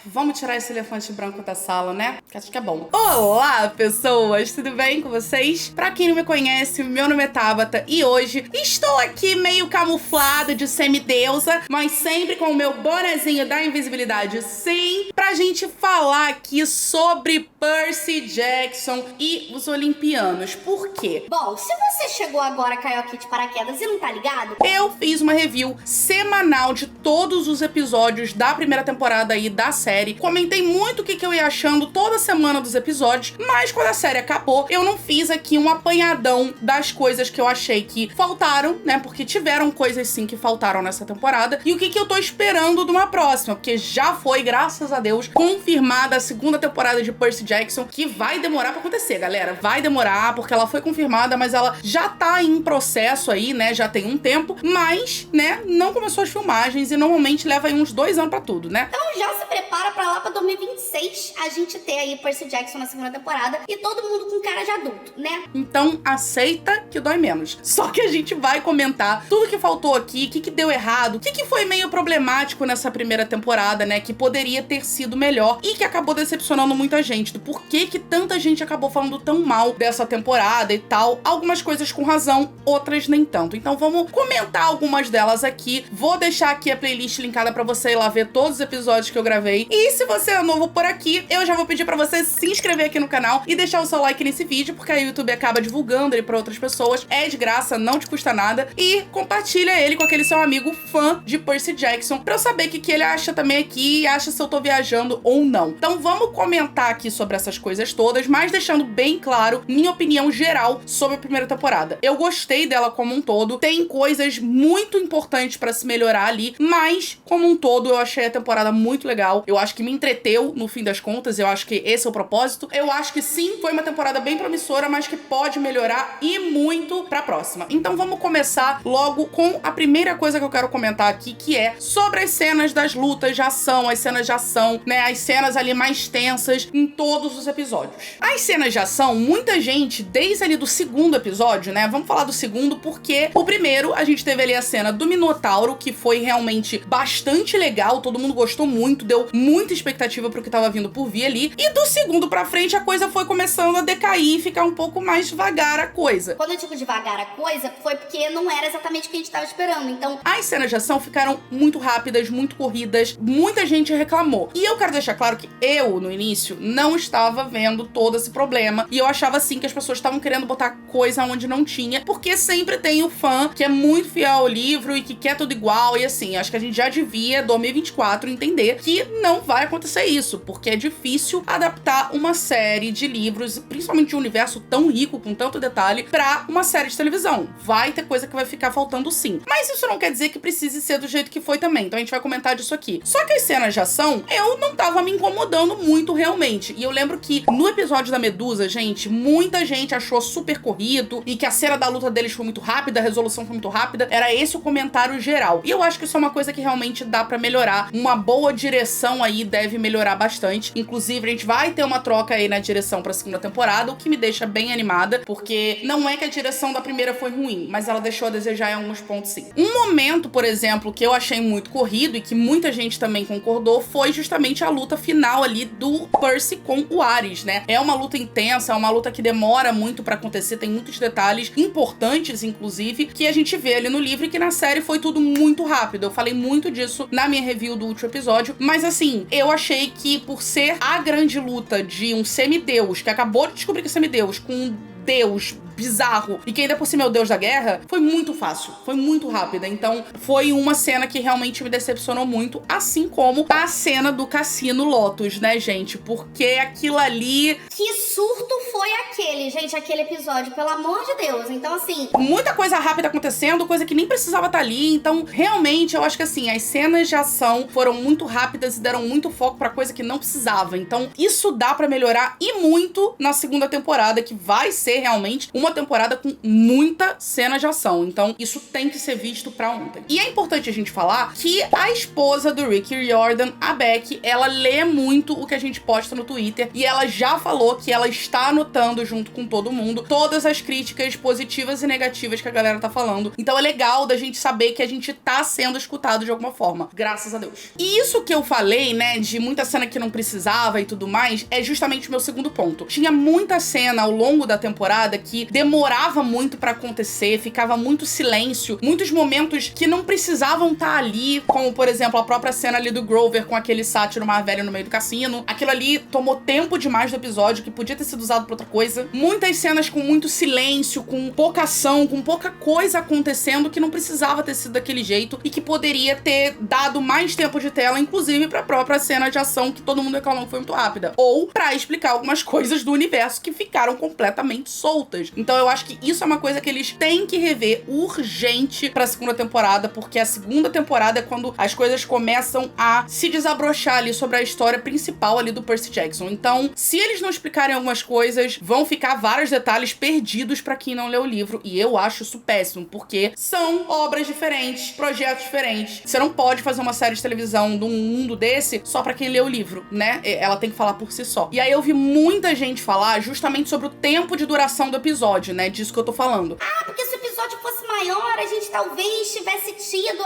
Vamos tirar esse elefante branco da sala, né? Que acho que é bom. Olá, pessoas! Tudo bem com vocês? Pra quem não me conhece, meu nome é Tabata e hoje estou aqui meio camuflada de semideusa, mas sempre com o meu bonezinho da invisibilidade, sim, pra gente falar aqui sobre Percy Jackson e os Olimpianos. Por quê? Bom, se você chegou agora, caiu aqui de paraquedas e não tá ligado, Eu fiz uma review semanal de todos os episódios da primeira temporada aí da série. Comentei muito o que eu ia achando toda semana dos episódios, mas quando a série acabou, eu não fiz aqui um apanhadão das coisas que eu achei que faltaram, né? Porque tiveram coisas sim que faltaram nessa temporada. E o que eu tô esperando de uma próxima, porque já foi, graças a Deus, confirmada a segunda temporada de Percy Jackson, que vai demorar pra acontecer, galera. Vai demorar, porque ela foi confirmada, mas ela já tá em processo aí, né? Já tem um tempo, mas, né, não começou as filmagens e normalmente leva aí uns 2 anos pra tudo, né? então já se prepara pra lá pra 2026 a gente ter aí Percy Jackson na segunda temporada e todo mundo com cara de adulto, né? Então aceita que dói menos. Só que a gente vai comentar tudo que faltou aqui, o que deu errado, o que foi meio problemático nessa primeira temporada, né, que poderia ter sido melhor e que acabou decepcionando muita gente, do porquê que tanta gente acabou falando tão mal dessa temporada e tal. Algumas coisas com razão, outras nem tanto. Então vamos comentar algumas delas aqui. Vou deixar aqui a playlist linkada pra você ir lá ver todos os episódios que eu gravei. E se você é novo por aqui, eu já vou pedir pra você se inscrever aqui no canal e deixar o seu like nesse vídeo, porque aí o YouTube acaba divulgando ele pra outras pessoas. É de graça, não te custa nada. E compartilha ele com aquele seu amigo fã de Percy Jackson, pra eu saber o que ele acha também aqui e acha se eu tô viajando ou não. Então vamos comentar aqui sobre essas coisas todas, mas deixando bem claro minha opinião geral sobre a primeira temporada. Eu gostei dela como um todo, tem coisas muito importantes pra se melhorar ali, mas como um todo eu achei a temporada muito legal. Eu acho que me entreteu no fim das contas, eu acho que esse é o propósito. Eu acho que sim, foi uma temporada bem promissora, mas que pode melhorar e muito pra próxima. Então vamos começar logo com a primeira coisa que eu quero comentar aqui, que é sobre as cenas das lutas de ação, as cenas de ação, né, as cenas ali mais tensas em todos os episódios. As cenas de ação, muita gente, desde ali do segundo episódio, né, vamos falar do segundo porque o primeiro a gente teve ali a cena do Minotauro, que foi realmente bastante legal, todo mundo gostou muito, deu muita expectativa pro que tava vindo por vir ali, e do segundo pra frente a coisa foi começando a decair e ficar um pouco mais devagar a coisa. Quando eu digo devagar a coisa, foi porque não era exatamente o que a gente tava esperando, então As cenas de ação ficaram muito rápidas, muito corridas, muita gente reclamou. E eu quero deixar claro que eu, no início, não estava vendo todo esse problema, e eu achava assim que as pessoas estavam querendo botar coisa onde não tinha, porque sempre tem o fã que é muito fiel ao livro e que quer tudo igual, e assim, acho que a gente já devia, 2024, entender que não vai acontecer isso, porque é difícil adaptar uma série de livros, principalmente de um universo tão rico, com tanto detalhe, pra uma série de televisão. Vai ter coisa que vai ficar faltando sim. Mas isso não quer dizer que precise ser do jeito que foi também, então a gente vai comentar disso aqui. Só que as cenas de ação, eu não tava me incomodando muito realmente. E eu lembro que no episódio da Medusa, gente, muita gente achou super corrido e que a cena da luta deles foi muito rápida, a resolução foi muito rápida. Era esse o comentário geral. E eu acho que isso é uma coisa que realmente dá pra melhorar. Uma boa direção aí deve melhorar bastante. Inclusive, a gente vai ter uma troca aí na direção pra segunda temporada, o que me deixa bem animada, porque não é que a direção da primeira foi ruim, mas ela deixou a desejar em alguns pontos sim. Um momento, por exemplo, que eu achei muito corrido e que muita gente também concordou, foi justamente a luta final ali do Percy com o Ares, né? É uma luta intensa, é uma luta que demora muito pra acontecer, tem muitos detalhes importantes, inclusive, que a gente vê ali no livro e que na série foi tudo muito rápido. Eu falei muito disso na minha review do último episódio, mas assim, eu achei que por ser a grande luta de um semideus, que acabou de descobrir que é semideus, com um deus bizarro e que ainda por cima é o deus da guerra, foi muito fácil, foi muito rápida. Então foi uma cena que realmente me decepcionou muito, assim como a cena do Cassino Lotus, né, gente? Porque aquilo ali... que surto foi aquele, gente, aquele episódio, pelo amor de Deus. Então assim, muita coisa rápida acontecendo, coisa que nem precisava estar ali. Então, realmente, eu acho que assim, as cenas de ação foram muito rápidas e deram muito foco pra coisa que não precisava. Então, isso dá pra melhorar e muito na segunda temporada, que vai ser realmente uma uma temporada com muita cena de ação. Então, isso tem que ser visto pra ontem. E é importante a gente falar que a esposa do Rick Riordan, a Beck, ela lê muito o que a gente posta no Twitter e ela já falou que ela está anotando junto com todo mundo todas as críticas positivas e negativas que a galera tá falando. Então é legal da gente saber que a gente tá sendo escutado de alguma forma. Graças a Deus. E isso que eu falei, né, de muita cena que não precisava e tudo mais, é justamente o meu segundo ponto. Tinha muita cena ao longo da temporada que demorava muito pra acontecer, ficava muito silêncio, muitos momentos que não precisavam estar ali, como, por exemplo, a própria cena ali do Grover com aquele sátiro mais velho no meio do cassino. Aquilo ali tomou tempo demais do episódio, que podia ter sido usado pra outra coisa. Muitas cenas com muito silêncio, com pouca ação, com pouca coisa acontecendo que não precisava ter sido daquele jeito e que poderia ter dado mais tempo de tela, inclusive pra própria cena de ação que todo mundo reclamou que foi muito rápida. Ou pra explicar algumas coisas do universo que ficaram completamente soltas. Então eu acho que isso é uma coisa que eles têm que rever urgente pra segunda temporada, porque a segunda temporada é quando as coisas começam a se desabrochar ali sobre a história principal ali do Percy Jackson. Então, se eles não explicarem algumas coisas, vão ficar vários detalhes perdidos pra quem não leu o livro, e eu acho isso péssimo, porque são obras diferentes, projetos diferentes. Você não pode fazer uma série de televisão de um mundo desse só pra quem leu o livro, né? Ela tem que falar por si só. E aí eu vi muita gente falar justamente sobre o tempo de duração do episódio, né? Disso que eu tô falando. Ah, porque se o episódio fosse maior, a gente talvez tivesse tido,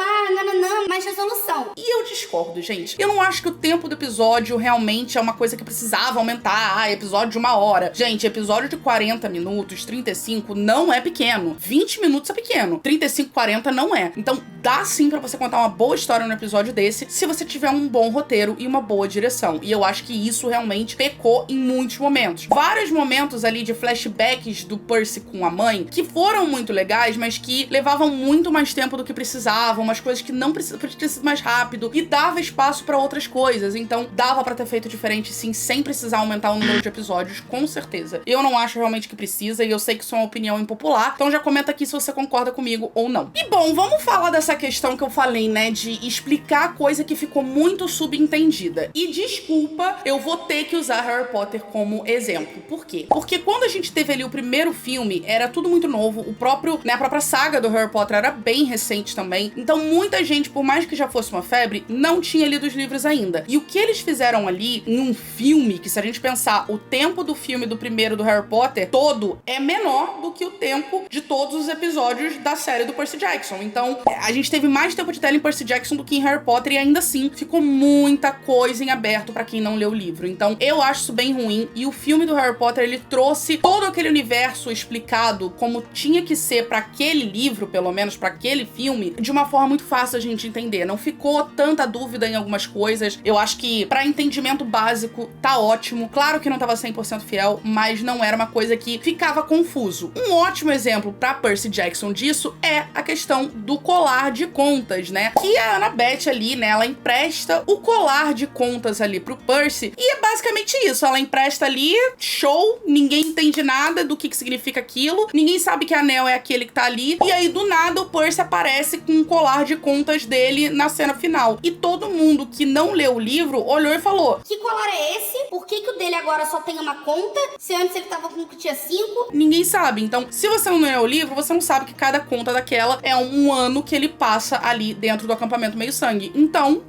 mais resolução. E eu discordo, gente. Eu não acho que o tempo do episódio realmente é uma coisa que precisava aumentar. Episódio de 1 hora. Gente, episódio de 40 minutos, 35, não é pequeno. 20 minutos é pequeno. 35, 40 não é. Então, dá sim pra você contar uma boa história num episódio desse, se você tiver um bom roteiro e uma boa direção. E eu acho que isso realmente pecou em muitos momentos. Vários momentos ali de flashbacks do Percy com a mãe, que foram muito legais, mas que levavam muito mais tempo do que precisavam, umas coisas que não precisavam, podia ter sido mais rápido, e dava espaço pra outras coisas. Então, dava pra ter feito diferente sim, sem precisar aumentar o número de episódios, com certeza. Eu não acho realmente que precisa, e eu sei que isso é uma opinião impopular, então já comenta aqui se você concorda comigo ou não. E bom, vamos falar dessa questão que eu falei, né, de explicar a coisa que ficou muito subentendida. E desculpa, eu vou ter que usar Harry Potter como exemplo. Por quê? Porque quando a gente teve ali o primeiro filme, era tudo muito novo, a própria saga do Harry Potter era bem recente também, então muita gente, por mais que já fosse uma febre, não tinha lido os livros ainda. E o que eles fizeram ali em um filme, que se a gente pensar o tempo do filme do primeiro do Harry Potter todo, é menor do que o tempo de todos os episódios da série do Percy Jackson. Então, a gente teve mais tempo de tela em Percy Jackson do que em Harry Potter, e ainda assim, ficou muita coisa em aberto pra quem não leu o livro. Então, eu acho isso bem ruim, e o filme do Harry Potter, ele trouxe todo aquele universo explicado como tinha que ser pra aquele livro, pelo menos pra aquele filme, de uma forma muito fácil a gente entender. Não ficou tanta dúvida em algumas coisas. Eu acho que pra entendimento básico tá ótimo. Claro que não tava 100% fiel, mas não era uma coisa que ficava confuso. Um ótimo exemplo pra Percy Jackson disso é a questão do colar de contas, né? Que a Annabeth ali, né, ela empresta o colar de contas ali pro Percy, e é basicamente isso. Ela empresta ali, show, ninguém entende nada do que significa aquilo, ninguém sabe que anel é aquele que tá ali, e aí do nada o Percy aparece com um colar de contas dele na cena final. E todo mundo que não leu o livro olhou e falou: que colar é esse? Por que o dele agora só tem uma conta? Se antes ele tava com que tinha 5? Ninguém sabe. Então, se você não leu o livro, você não sabe que cada conta daquela é um ano que ele passa ali dentro do acampamento meio-sangue. Então,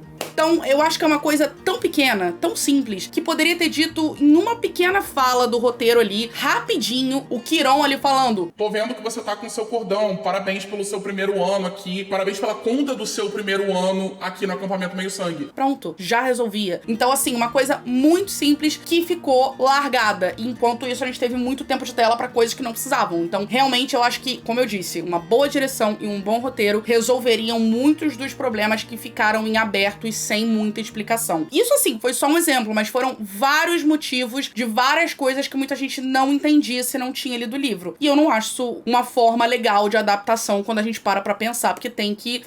eu acho que é uma coisa tão pequena, tão simples, que poderia ter dito em uma pequena fala do roteiro ali, rapidinho, o Quiron ali falando: tô vendo que você tá com seu cordão, parabéns pelo seu primeiro ano aqui, parabéns pela conta do seu primeiro ano aqui no acampamento meio-sangue. Pronto, já resolvia. Então, assim, uma coisa muito simples que ficou largada. E enquanto isso, a gente teve muito tempo de tela pra coisas que não precisavam. Então, realmente, eu acho que, como eu disse, uma boa direção e um bom roteiro resolveriam muitos dos problemas que ficaram em aberto e sem muita explicação. Isso, assim, foi só um exemplo, mas foram vários motivos de várias coisas que muita gente não entendia se não tinha lido o livro. E eu não acho isso uma forma legal de adaptação quando a gente para pra pensar, porque tem que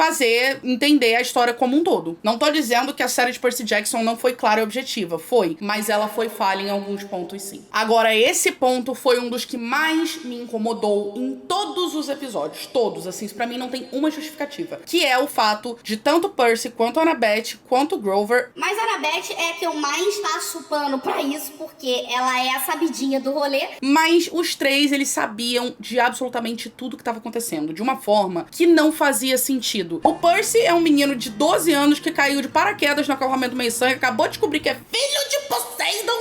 entender a história como um todo. Não tô dizendo que a série de Percy Jackson não foi clara e objetiva, foi, mas ela foi falha em alguns pontos sim. Agora, esse ponto foi um dos que mais me incomodou em todos os episódios, todos, assim, isso pra mim não tem uma justificativa, que é o fato de tanto Percy quanto Annabeth Annabeth quanto o Grover. Mas a Annabeth é a que eu mais passo pano pra isso, porque ela é a sabidinha do rolê. Mas os três, eles sabiam de absolutamente tudo que estava acontecendo, de uma forma que não fazia sentido. O Percy é um menino de 12 anos que caiu de paraquedas no acampamento meio-sangue, acabou de descobrir que é filho de Poseidon.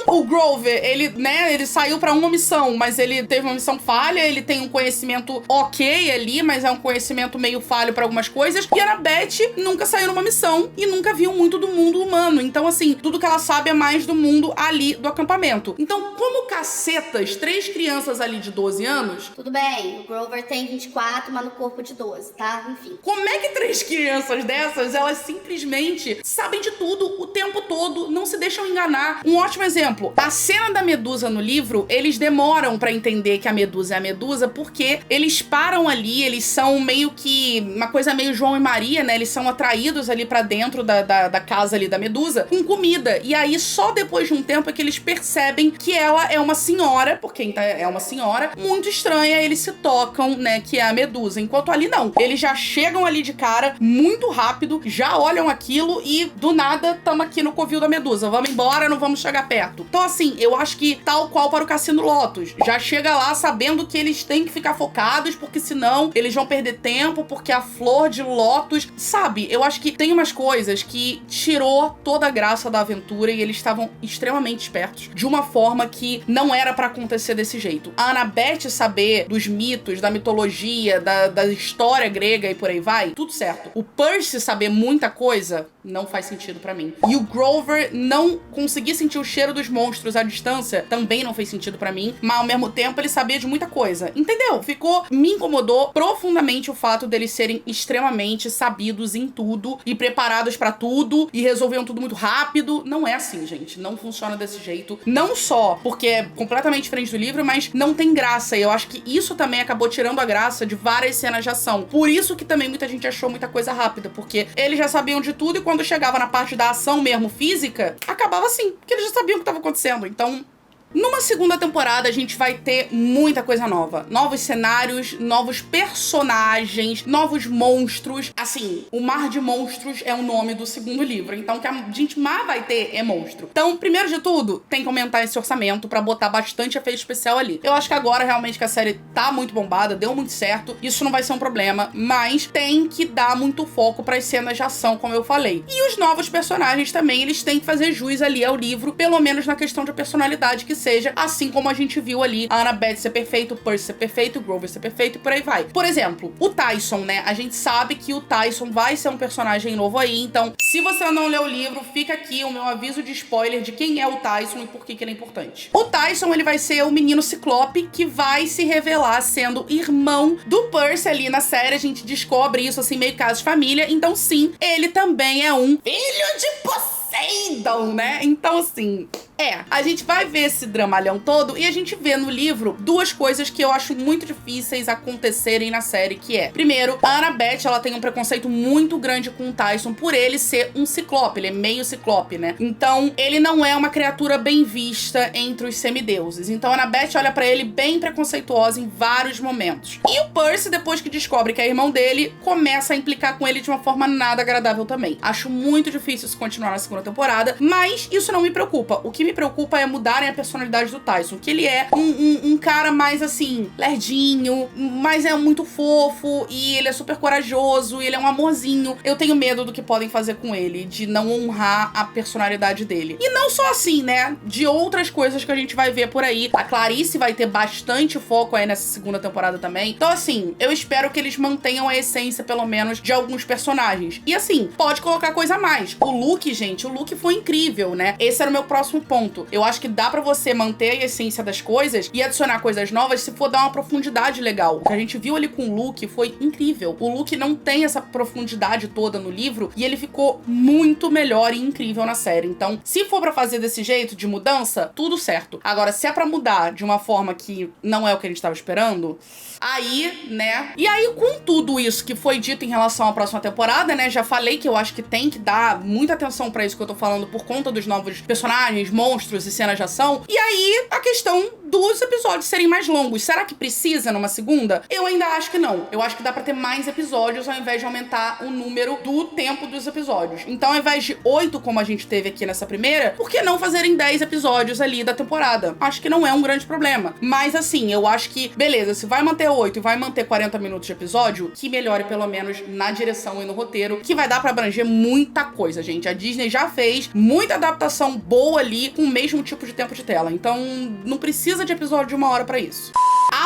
O Grover, ele saiu pra uma missão, mas ele teve uma missão falha, ele tem um conhecimento ok ali, mas é um conhecimento meio falho pra algumas coisas. E a Annabeth nunca saiu numa missão e nunca viu muito do mundo humano. Então, assim, tudo que ela sabe é mais do mundo ali do acampamento. Então, como cacetas, 3 crianças ali de 12 anos... Tudo bem, o Grover tem 24, mas no corpo de 12, tá? Enfim. Como é que 3 crianças dessas, elas simplesmente sabem de tudo o tempo todo, não se deixam enganar? Um ótimo exemplo, a cena da Medusa no livro, eles demoram pra entender que a Medusa é a Medusa, porque eles param ali, eles são meio que uma coisa meio João e Maria, né? Eles são atraídos ali pra dentro da casa ali da Medusa com comida. E aí, só depois de um tempo é que eles percebem que ela é uma senhora, porque é uma senhora muito estranha, eles se tocam, né, que é a Medusa. Enquanto ali não. Eles já chegam ali de cara, muito rápido, já olham aquilo e do nada tamo aqui no covil da Medusa. Vamos embora, não vamos chegar perto. Então assim, eu acho que tal qual para o Cassino Lotus. Já chega lá sabendo que eles têm que ficar focados, porque senão eles vão perder tempo, porque a flor de Lotus... Sabe, eu acho que tem umas coisas que tirou toda a graça da aventura e eles estavam extremamente espertos, de uma forma que não era pra acontecer desse jeito. A Annabeth saber dos mitos, da mitologia, da história grega e por aí vai, tudo certo. O Percy saber muita coisa, não faz sentido pra mim. E o Grover não conseguir sentir o cheiro dos monstros à distância, também não fez sentido pra mim, mas ao mesmo tempo ele sabia de muita coisa. Entendeu? Me incomodou profundamente o fato deles serem extremamente sabidos em tudo e preparados pra tudo e resolviam tudo muito rápido. Não é assim, gente. Não funciona desse jeito. Não só porque é completamente diferente do livro, mas não tem graça. E eu acho que isso também acabou tirando a graça de várias cenas de ação. Por isso que também muita gente achou muita coisa rápida, porque eles já sabiam de tudo e quando chegava na parte da ação mesmo física, acabava assim, porque eles já sabiam o que estava acontecendo. Então, numa segunda temporada, a gente vai ter muita coisa nova. Novos cenários, novos personagens, novos monstros. Assim, o Mar de Monstros é o nome do segundo livro. Então, o que a gente mais vai ter é monstro. Então, primeiro de tudo, tem que aumentar esse orçamento pra botar bastante efeito especial ali. Eu acho que agora, realmente, que a série tá muito bombada, deu muito certo. Isso não vai ser um problema. Mas tem que dar muito foco pras cenas de ação, como eu falei. E os novos personagens também, eles têm que fazer jus ali ao livro, pelo menos na questão de personalidade que seja, assim como a gente viu ali a Annabeth ser perfeita, o Percy ser perfeito, o Grover ser perfeito e por aí vai. Por exemplo, o Tyson, né? A gente sabe que o Tyson vai ser um personagem novo aí, então se você não leu o livro, fica aqui o meu aviso de spoiler de quem é o Tyson e por que ele é importante. O Tyson, ele vai ser o menino ciclope que vai se revelar sendo irmão do Percy ali na série. A gente descobre isso assim, meio caso de família, então sim, ele também é um filho de Poseidon, né? Então assim... a gente vai ver esse dramalhão todo e a gente vê no livro duas coisas que eu acho muito difíceis acontecerem na série, que é, primeiro, a Annabeth, ela tem um preconceito muito grande com o Tyson por ele ser um ciclope, ele é meio ciclope, né? Então, ele não é uma criatura bem vista entre os semideuses. Então, a Annabeth olha pra ele bem preconceituosa em vários momentos. E o Percy, depois que descobre que é irmão dele, começa a implicar com ele de uma forma nada agradável também. Acho muito difícil isso continuar na segunda temporada, mas isso não me preocupa. O que me preocupa é mudarem a personalidade do Tyson, que ele é um cara mais assim, lerdinho, mas é muito fofo e ele é super corajoso, e ele é um amorzinho. Eu tenho medo do que podem fazer com ele, de não honrar a personalidade dele. E não só assim, né, de outras coisas que a gente vai ver por aí. A Clarice vai ter bastante foco aí nessa segunda temporada também. Então assim, eu espero que eles mantenham a essência, pelo menos, de alguns personagens. E assim, pode colocar coisa a mais. O Luke, gente, o Luke foi incrível, né? Esse era o meu próximo ponto. Eu acho que dá pra você manter a essência das coisas e adicionar coisas novas se for dar uma profundidade legal. O que a gente viu ali com o Luke foi incrível. O Luke não tem essa profundidade toda no livro e ele ficou muito melhor e incrível na série. Então, se for pra fazer desse jeito, de mudança, tudo certo. Agora, se é pra mudar de uma forma que não é o que a gente tava esperando, aí, né? E aí, com tudo isso que foi dito em relação à próxima temporada, né? Já falei que eu acho que tem que dar muita atenção pra isso que eu tô falando por conta dos novos personagens, monstros e cenas de ação. E aí, a questão dos episódios serem mais longos. Será que precisa numa segunda? Eu ainda acho que não. Eu acho que dá pra ter mais episódios ao invés de aumentar o número do tempo dos episódios. Então, ao invés de 8, como a gente teve aqui nessa primeira, por que não fazerem 10 episódios ali da temporada? Acho que não é um grande problema. Mas, assim, eu acho que, beleza, se vai manter 8 e vai manter 40 minutos de episódio, que melhore pelo menos na direção e no roteiro, que vai dar pra abranger muita coisa, gente. A Disney já fez muita adaptação boa ali com o mesmo tipo de tempo de tela. Então, não precisa de episódio de 1 hora pra isso.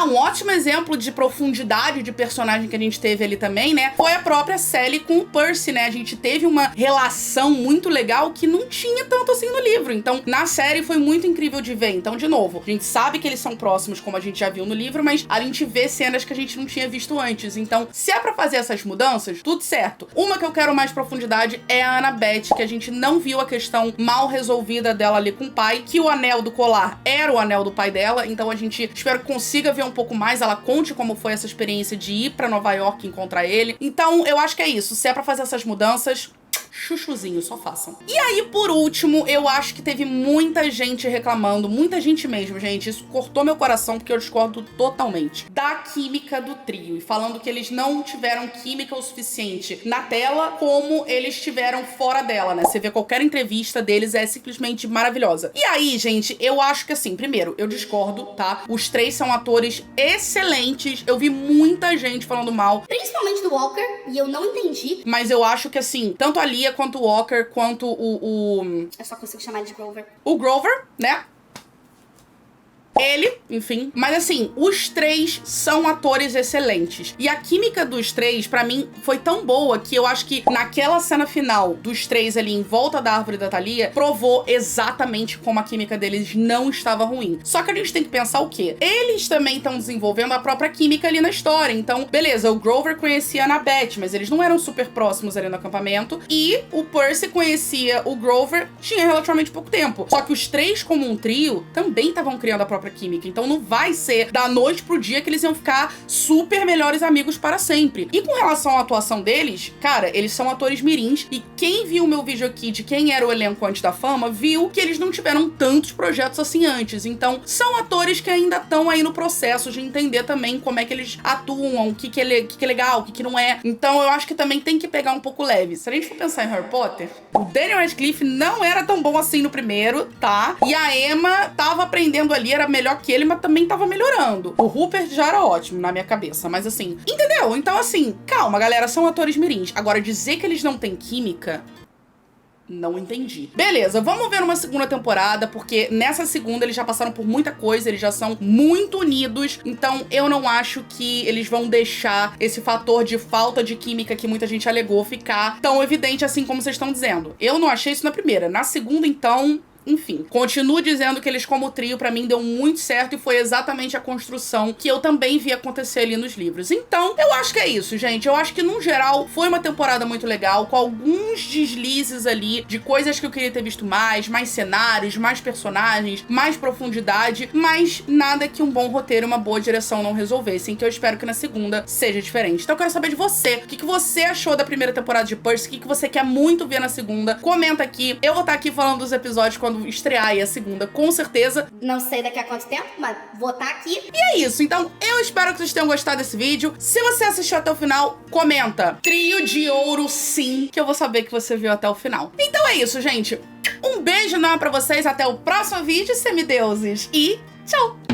Um ótimo exemplo de profundidade de personagem que a gente teve ali também, né, foi a própria Sally com o Percy, né? A gente teve uma relação muito legal que não tinha tanto assim no livro. Então, na série foi muito incrível de ver. Então, de novo, a gente sabe que eles são próximos, como a gente já viu no livro, mas a gente vê cenas que a gente não tinha visto antes. Então, se é pra fazer essas mudanças, tudo certo. Uma que eu quero mais profundidade é a Annabeth, que a gente não viu a questão mal resolvida dela ali com o pai, que o anel do colar era o anel do pai dela. Então, a gente espero que consiga ver um pouco mais, ela conte como foi essa experiência de ir pra Nova York encontrar ele. Então, eu acho que é isso. Se é pra fazer essas mudanças, chuchuzinho, só façam. E aí, por último, eu acho que teve muita gente reclamando, muita gente mesmo, gente. Isso cortou meu coração, porque eu discordo totalmente da química do trio. E falando que eles não tiveram química o suficiente na tela, como eles tiveram fora dela, né? Você vê qualquer entrevista deles, é simplesmente maravilhosa. E aí, gente, eu acho que assim, primeiro, eu discordo, tá? Os três são atores excelentes. Eu vi muita gente falando mal. Principalmente do Walker, e eu não entendi. Mas eu acho que assim, tanto a Lia quanto o Walker, quanto Eu só consigo chamar ele de Grover. o Grover, né? Ele, enfim. Mas assim, os três são atores excelentes. E a química dos três, pra mim, foi tão boa que eu acho que naquela cena final dos três ali em volta da árvore da Thalia, provou exatamente como a química deles não estava ruim. Só que a gente tem que pensar o quê? Eles também estão desenvolvendo a própria química ali na história. Então, beleza, o Grover conhecia a Annabeth, mas eles não eram super próximos ali no acampamento. E o Percy conhecia o Grover, tinha relativamente pouco tempo. Só que os três, como um trio, também estavam criando a própria química. Então não vai ser da noite pro dia que eles iam ficar super melhores amigos para sempre. E com relação à atuação deles, cara, eles são atores mirins, e quem viu o meu vídeo aqui de quem era o elenco antes da fama, viu que eles não tiveram tantos projetos assim antes. Então são atores que ainda estão aí no processo de entender também como é que eles atuam, o que é legal, o que não é. Então eu acho que também tem que pegar um pouco leve. Se a gente for pensar em Harry Potter, o Daniel Radcliffe não era tão bom assim no primeiro, tá? E a Emma tava aprendendo ali, era melhor que ele, mas também tava melhorando. O Rupert já era ótimo na minha cabeça, mas assim, entendeu? Então assim, calma, galera, são atores mirins. Agora, dizer que eles não têm química, não entendi. Beleza, vamos ver uma segunda temporada, porque nessa segunda eles já passaram por muita coisa, eles já são muito unidos, então eu não acho que eles vão deixar esse fator de falta de química que muita gente alegou ficar tão evidente assim como vocês estão dizendo. Eu não achei isso na primeira. Na segunda, então, enfim, continuo dizendo que eles como trio pra mim deu muito certo, e foi exatamente a construção que eu também vi acontecer ali nos livros. Então, eu acho que é isso, gente. Eu acho que, no geral, foi uma temporada muito legal, com alguns deslizes ali de coisas que eu queria ter visto mais cenários, mais personagens, mais profundidade, mas nada que um bom roteiro e uma boa direção não resolvessem, que eu espero que na segunda seja diferente. Então eu quero saber de você. O que você achou da primeira temporada de Percy? O que você quer muito ver na segunda? Comenta aqui. Eu vou estar aqui falando dos episódios quando estrear aí a segunda, com certeza. Não sei daqui a quanto tempo, mas vou estar aqui. E é isso. Então, eu espero que vocês tenham gostado desse vídeo. Se você assistiu até o final, comenta. Trio de ouro, sim, que eu vou saber que você viu até o final. Então é isso, gente. Um beijo enorme pra vocês. Até o próximo vídeo, semideuses. E tchau!